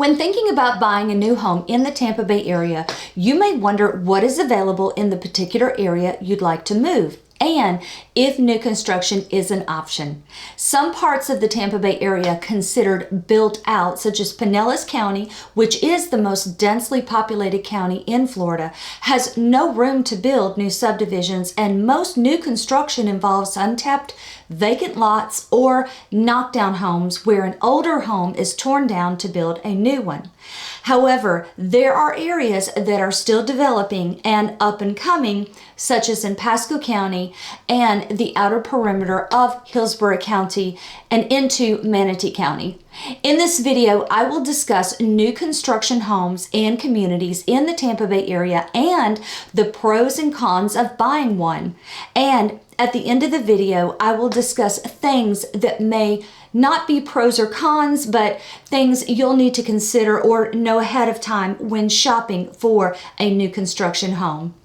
When thinking about buying a new home in the Tampa Bay area, you may wonder what is available in the particular area you'd like to move, and if new construction is an option. Some parts of the Tampa Bay area considered built out, such as Pinellas County, which is the most densely populated county in Florida, has no room to build new subdivisions, and most new construction involves untapped vacant lots or knockdown homes where an older home is torn down to build a new one. However, there are areas that are still developing and up and coming, such as in Pasco County and the outer perimeter of Hillsborough County and into Manatee County. In this video, I will discuss new construction homes and communities in the Tampa Bay area and the pros and cons of buying one. And at the end of the video, I will discuss things that may not be pros or cons, but things you'll need to consider or know ahead of time when shopping for a new construction home.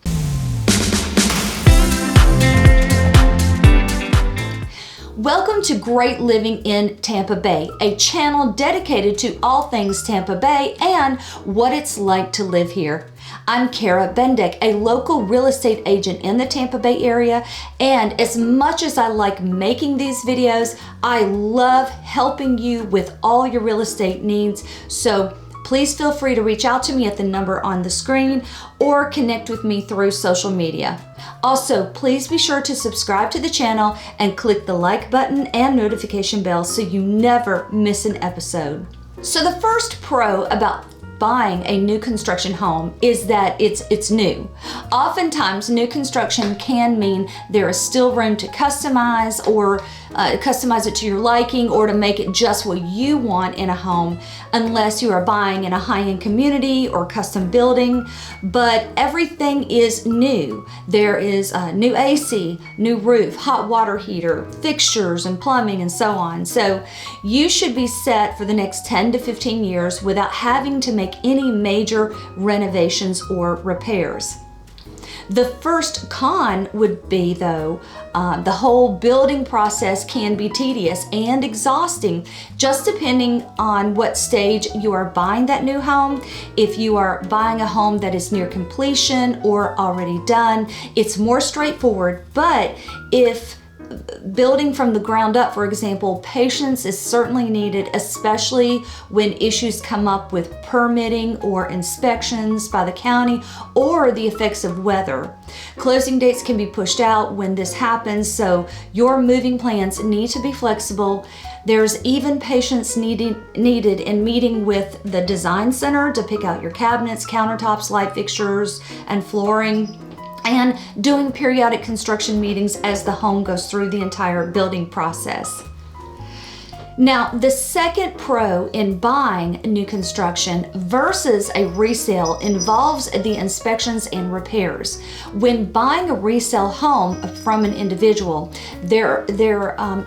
Welcome to Great Living in Tampa Bay, a channel dedicated to all things Tampa Bay and what it's like to live here. I'm Cara Bendeck, a local real estate agent in the Tampa Bay area, and as much as I like making these videos, I love helping you with all your real estate needs. So please feel free to reach out to me at the number on the screen or connect with me through social media. Also, please be sure to subscribe to the channel and click the like button and notification bell so you never miss an episode. So the first pro about buying a new construction home is that it's new. Oftentimes, new construction can mean there is still room to customize or customize it to your liking or to make it just what you want in a home, unless you are buying in a high-end community or custom building. But everything is new. There is a new AC, new roof, hot water heater, fixtures and plumbing and so on. So you should be set for the next 10 to 15 years without having to make any major renovations or repairs. The first con would be, though, the whole building process can be tedious and exhausting, just depending on what stage you are buying that new home. If you are buying a home that is near completion or already done, it's more straightforward. But if building from the ground up, for example, patience is certainly needed, especially when issues come up with permitting or inspections by the county or the effects of weather. Closing dates can be pushed out when this happens, so your moving plans need to be flexible. There's even patience needed in meeting with the design center to pick out your cabinets, countertops, light fixtures, and flooring, and doing periodic construction meetings as the home goes through the entire building process. Now, the second pro in buying new construction versus a resale involves the inspections and repairs. When buying a resale home from an individual, there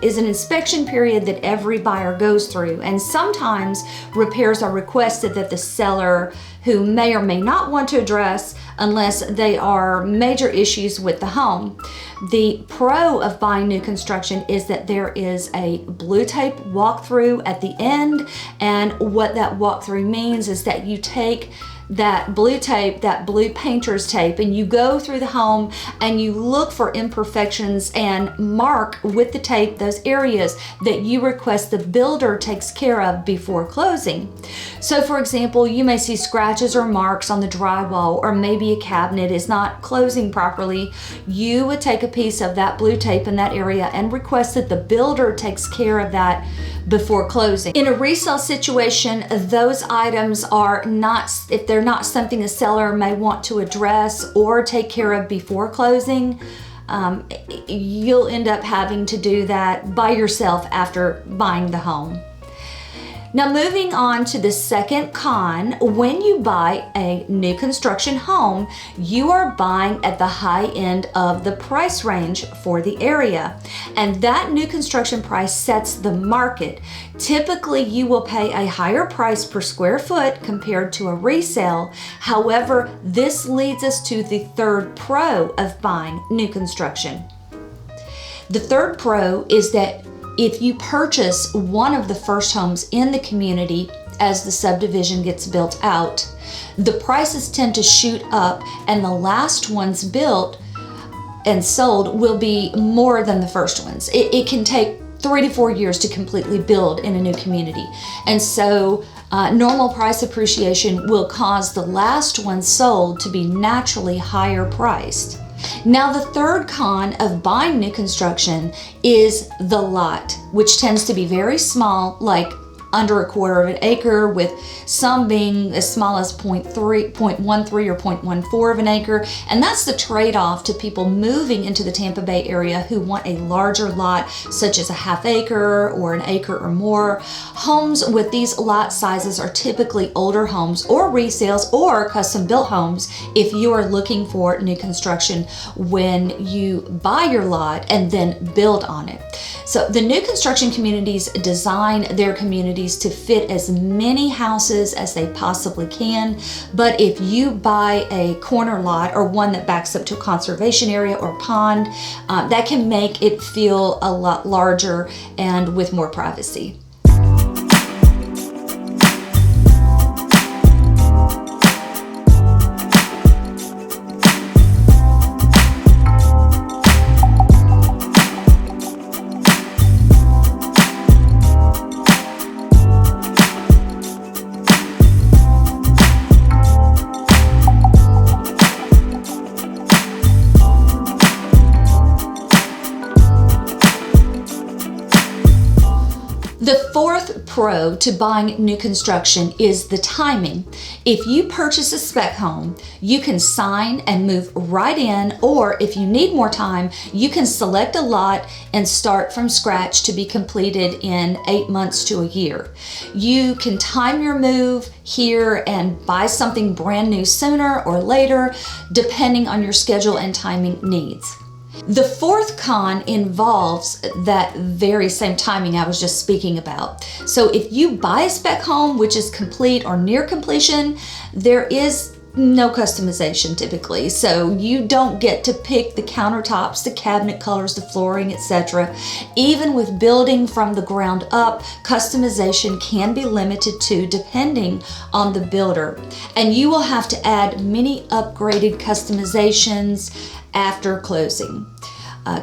is an inspection period that every buyer goes through, and sometimes repairs are requested that the seller, who may or may not want to address unless they are major issues with the home. The pro of buying new construction is that there is a blue tape walkthrough at the end, and what that walkthrough means is that you take that blue tape, that blue painter's tape, and you go through the home and you look for imperfections and mark with the tape those areas that you request the builder takes care of before closing. So for example, you may see scratches or marks on the drywall, or maybe a cabinet is not closing properly. You would take a piece of that blue tape in that area and request that the builder takes care of that before closing. In a resale situation, those items are not, if they're not something a seller may want to address or take care of before closing, you'll end up having to do that by yourself after buying the home. Now, moving on to the second con, when you buy a new construction home, you are buying at the high end of the price range for the area, and that new construction price sets the market. Typically, you will pay a higher price per square foot compared to a resale. However, this leads us to the third pro of buying new construction. The third pro is that if you purchase one of the first homes in the community, as the subdivision gets built out. The prices tend to shoot up, and the last ones built and sold will be more than the first ones. It can take 3 to 4 years to completely build in a new community. And so normal price appreciation will cause the last one sold to be naturally higher priced. Now, the third con of buying new construction is the lot, which tends to be very small, like under 1/4 of an acre, with some being as small as 0.13 or 0.14 of an acre. And that's the trade-off to people moving into the Tampa Bay area who want a larger lot, such as a ½ acre or an acre or more. Homes with these lot sizes are typically older homes or resales or custom-built homes if you are looking for new construction when you buy your lot and then build on it. So the new construction communities design their communities to fit as many houses as they possibly can. But if you buy a corner lot or one that backs up to a conservation area or pond, that can make it feel a lot larger and with more privacy. The fourth pro to buying new construction is the timing. If you purchase a spec home, you can sign and move right in, or if you need more time, you can select a lot and start from scratch to be completed in 8 months to a year. You can time your move here and buy something brand new sooner or later, depending on your schedule and timing needs. The fourth con involves that very same timing I was just speaking about. So if you buy a spec home which is complete or near completion, there is no customization typically. So you don't get to pick the countertops, the cabinet colors, the flooring, etc. Even with building from the ground up, customization can be limited to depending on the builder. And you will have to add many upgraded customizations after closing.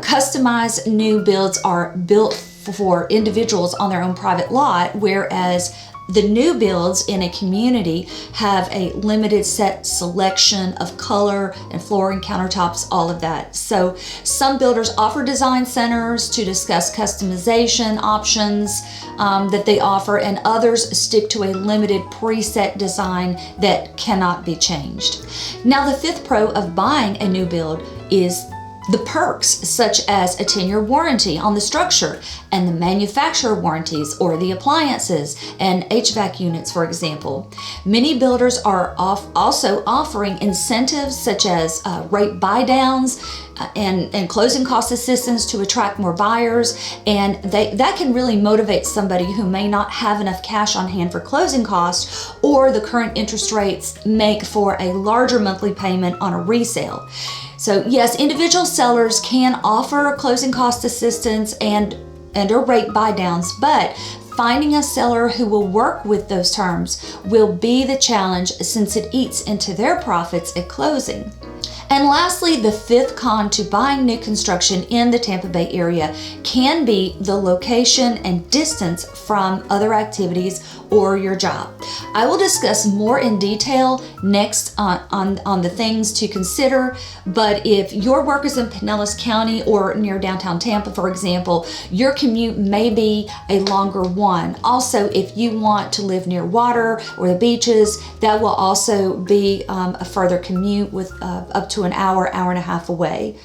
Customized new builds are built for individuals on their own private lot, whereas the new builds in a community have a limited set selection of color and flooring, countertops, all of that. So some builders offer design centers to discuss customization options that they offer, and others stick to a limited preset design that cannot be changed. Now, the fifth pro of buying a new build is the perks, such as a 10-year warranty on the structure and the manufacturer warranties or the appliances and HVAC units, for example. Many builders are also offering incentives such as rate buy-downs and closing cost assistance to attract more buyers, and that can really motivate somebody who may not have enough cash on hand for closing costs, or the current interest rates make for a larger monthly payment on a resale. So yes, individual sellers can offer closing cost assistance and or rate buy downs, but finding a seller who will work with those terms will be the challenge, since it eats into their profits at closing. And lastly, the fifth con to buying new construction in the Tampa Bay area can be the location and distance from other activities or your job. I will discuss more in detail next on the things to consider, but if your work is in Pinellas County or near downtown Tampa, for example, your commute may be a longer one. Also, if you want to live near water or the beaches, that will also be a further commute with up to an hour, hour and a half away.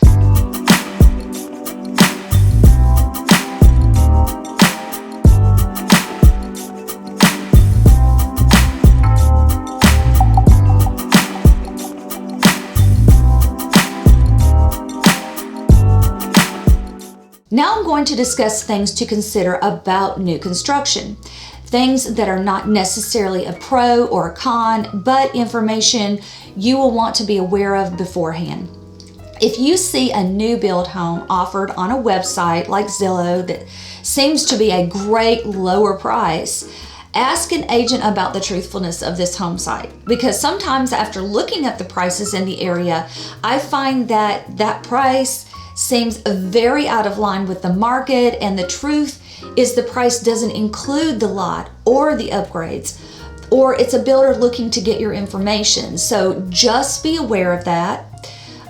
Now I'm going to discuss things to consider about new construction. Things that are not necessarily a pro or a con, but information you will want to be aware of beforehand. If you see a new build home offered on a website like Zillow that seems to be a great lower price, Ask an agent about the truthfulness of this home site, because sometimes after looking at the prices in the area, I find that that price seems very out of line with the market, and the truth is the price doesn't include the lot or the upgrades, or it's a builder looking to get your information. So just be aware of that.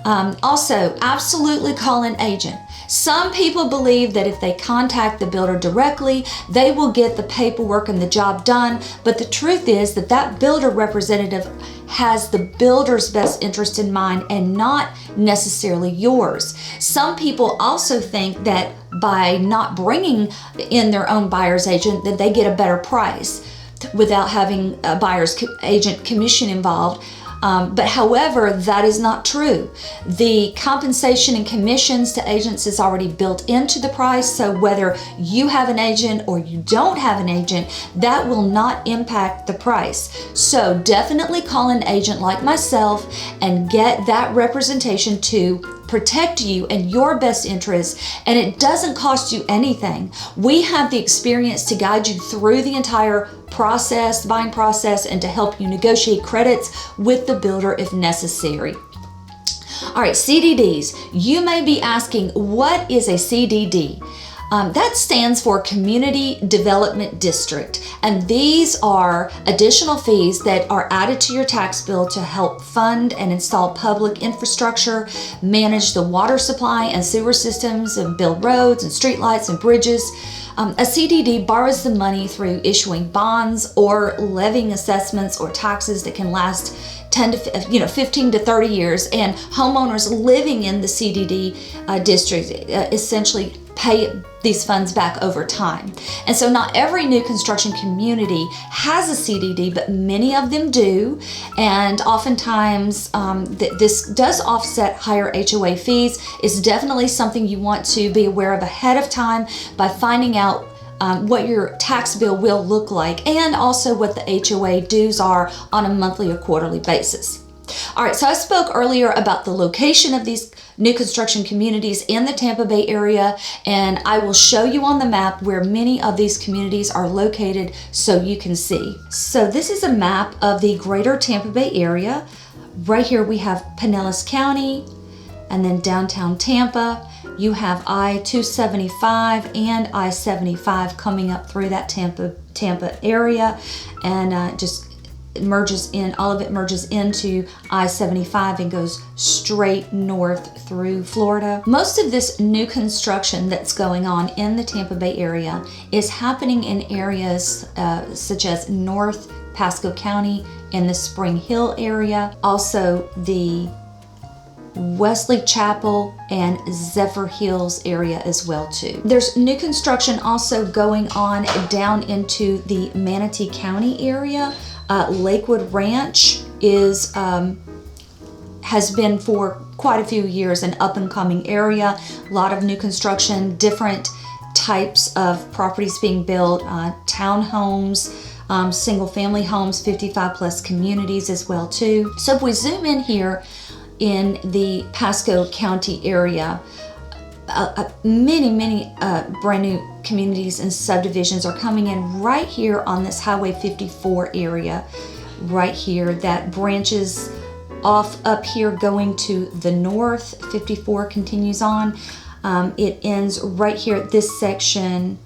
Also, absolutely call an agent. Some people believe that if they contact the builder directly, they will get the paperwork and the job done, but the truth is that that builder representative has the builder's best interest in mind and not necessarily yours. Some people also think that by not bringing in their own buyer's agent, that they get a better price without having a buyer's agent commission involved. But however, that is not true. The compensation and commissions to agents is already built into the price, so whether you have an agent or you don't have an agent, that will not impact the price. So definitely call an agent like myself and get that representation to protect you and your best interests, and it doesn't cost you anything. We have the experience to guide you through the entire process, buying process, and to help you negotiate credits with the builder if necessary. All right, CDDs. You may be asking, what is a CDD? That stands for Community Development District, and these are additional fees that are added to your tax bill to help fund and install public infrastructure, manage the water supply and sewer systems, and build roads and streetlights and bridges. A CDD borrows the money through issuing bonds or levying assessments or taxes that can last 15 to 30 years, and homeowners living in the CDD district essentially pay these funds back over time. And so not every new construction community has a CDD, but many of them do. And oftentimes this does offset higher HOA fees. It's definitely something you want to be aware of ahead of time by finding out what your tax bill will look like, and also what the HOA dues are on a monthly or quarterly basis. All right, so I spoke earlier about the location of these new construction communities in the Tampa Bay area, and I will show you on the map where many of these communities are located so you can see. So this is a map of the greater Tampa Bay area. Right here we have Pinellas County, and then downtown Tampa. You have I-275 and I-75 coming up through that Tampa area, and just merges in, all of it merges into I-75 and goes straight north through Florida. Most of this new construction that's going on in the Tampa Bay area is happening in areas such as North Pasco County in the Spring Hill area, also the Wesley Chapel and Zephyr Hills area as well too. There's new construction also going on down into the Manatee County area. Lakewood Ranch is has been for quite a few years an up-and-coming area. A lot of new construction, different types of properties being built, townhomes, single-family homes, 55-plus communities as well too. So if we zoom in here in the Pasco County area, many brand new communities and subdivisions are coming in right here on this Highway 54 area right here that branches off up here going to the north. 54 continues on. It ends right here at this section,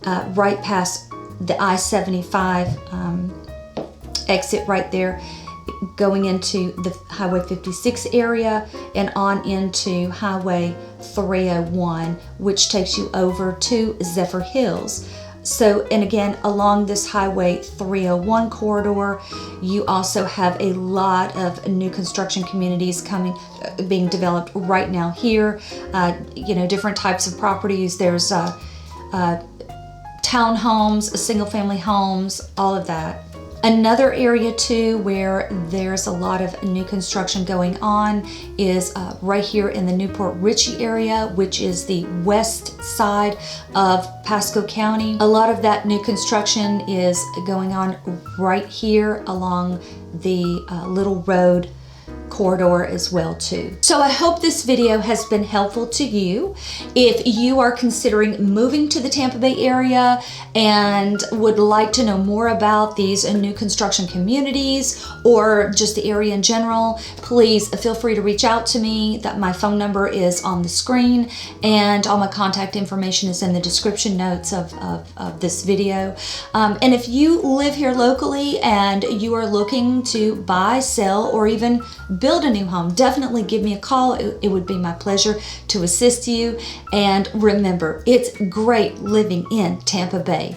right past the I-75 exit right there, going into the Highway 56 area and on into Highway 301, which takes you over to Zephyr Hills. So, and again, along this Highway 301 corridor, you also have a lot of new construction communities being developed right now here. Different types of properties. There's townhomes, single-family homes, all of that. Another area too where there's a lot of new construction going on is right here in the Newport Richey area, which is the west side of Pasco County. A lot of that new construction is going on right here along the little road corridor as well too. So I hope this video has been helpful to you. If you are considering moving to the Tampa Bay area and would like to know more about these new construction communities or just the area in general, please feel free to reach out to me. My phone number is on the screen and all my contact information is in the description notes of this video. And if you live here locally and you are looking to buy, sell, or even build a new home, definitely give me a call. It would be my pleasure to assist you. And remember, it's great living in Tampa Bay.